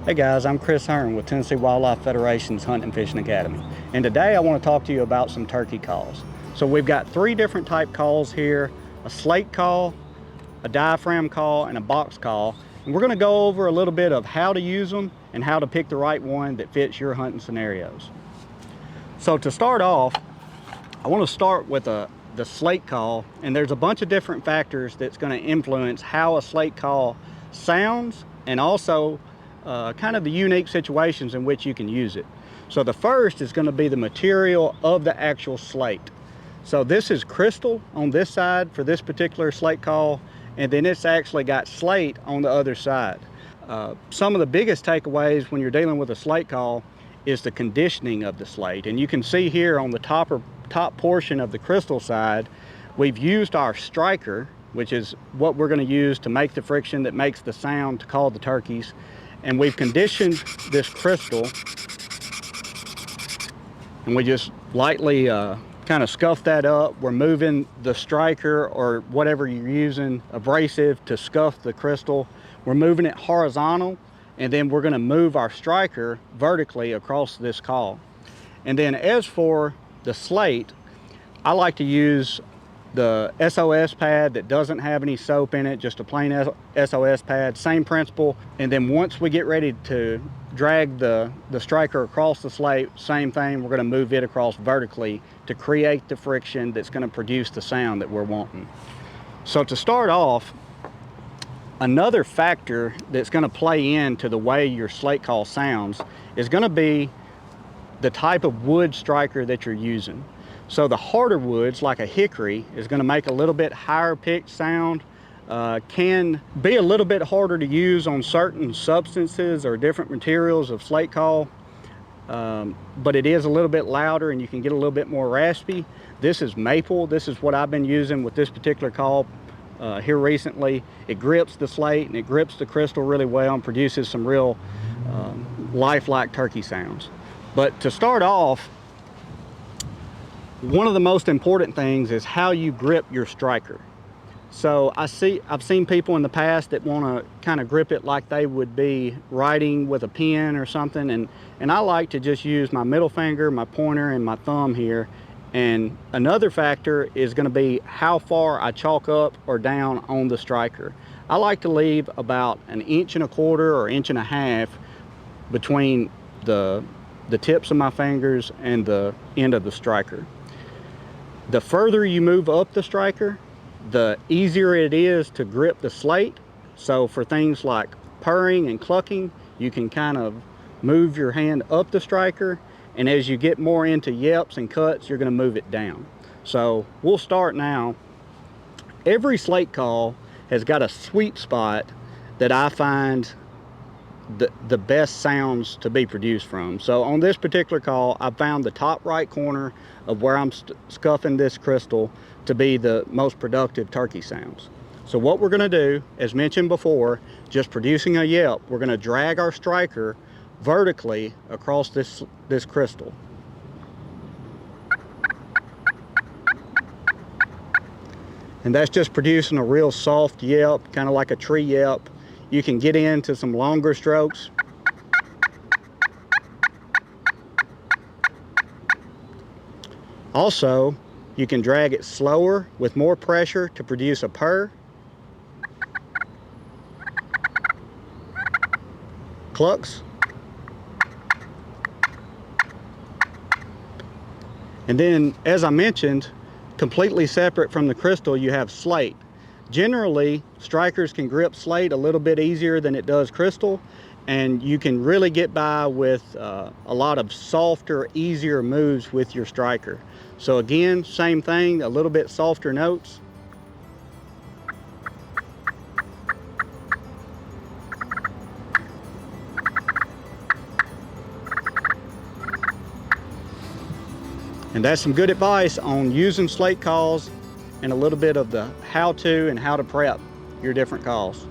Hey guys, I'm Chris Hearn with Tennessee Wildlife Federation's Hunting and Fishing Academy. And today I want to talk to you about some turkey calls. So we've got three different type calls here: a slate call, a diaphragm call, and a box call. And we're going to go over a little bit of how to use them and how to pick the right one that fits your hunting scenarios. So to start off, I want to start with the slate call, and there's a bunch of different factors that's going to influence how a slate call sounds and also kind of the unique situations in which you can use it. So the first is going to be the material of the actual slate. So this is crystal on this side for this particular slate call, and then it's actually got slate on the other side. Some of the biggest takeaways when you're dealing with a slate call is the conditioning of the slate. And you can see here on the top portion of the crystal side, we've used our striker, which is what we're going to use to make the friction that makes the sound to call the turkeys. And we've conditioned this crystal, and we just lightly kind of scuff that up. We're moving the striker or whatever you're using, abrasive, to scuff the crystal. We're moving it horizontal, and then we're going to move our striker vertically across this call. And then as for the slate, I like to use the SOS pad that doesn't have any soap in it, just a plain SOS pad, same principle. And then once we get ready to drag the striker across the slate, same thing, we're going to move it across vertically to create the friction that's going to produce the sound that we're wanting. So to start off, another factor that's going to play into the way your slate call sounds is going to be the type of wood striker that you're using. So the harder woods, like a hickory, is going to make a little bit higher pitched sound, can be a little bit harder to use on certain substances or different materials of slate call, but it is a little bit louder and you can get a little bit more raspy. This is maple. This is what I've been using with this particular call here recently. It grips the slate and it grips the crystal really well and produces some real lifelike turkey sounds. But to start off, one of the most important things is how you grip your striker. So I've seen people in the past that want to kind of grip it like they would be writing with a pen or something, and I like to just use my middle finger, my pointer, and my thumb here. And another factor is going to be how far I chalk up or down on the striker. I like to leave about 1.25 inches or 1.5 inches between the tips of my fingers and the end of the striker. The further you move up the striker, the easier it is to grip the slate. So for things like purring and clucking, you can kind of move your hand up the striker, and as you get more into yelps and cuts, you're going to move it down. So we'll start now. Every slate call has got a sweet spot that I find the best sounds to be produced from. So on this particular call, I found the top right corner of where I'm scuffing this crystal to be the most productive turkey sounds. So what we're going to do, as mentioned before, just producing a yelp, we're going to drag our striker vertically across this crystal. And that's just producing a real soft yelp, kind of like a tree yelp. You can get into some longer strokes. Also, you can drag it slower with more pressure to produce a purr, clucks, and then, as I mentioned, completely separate from the crystal, you have slate. Generally, strikers can grip slate a little bit easier than it does crystal, and you can really get by with a lot of softer, easier moves with your striker. So again, same thing, a little bit softer notes. And that's some good advice on using slate calls and a little bit of the how-to and how to prep your different calls.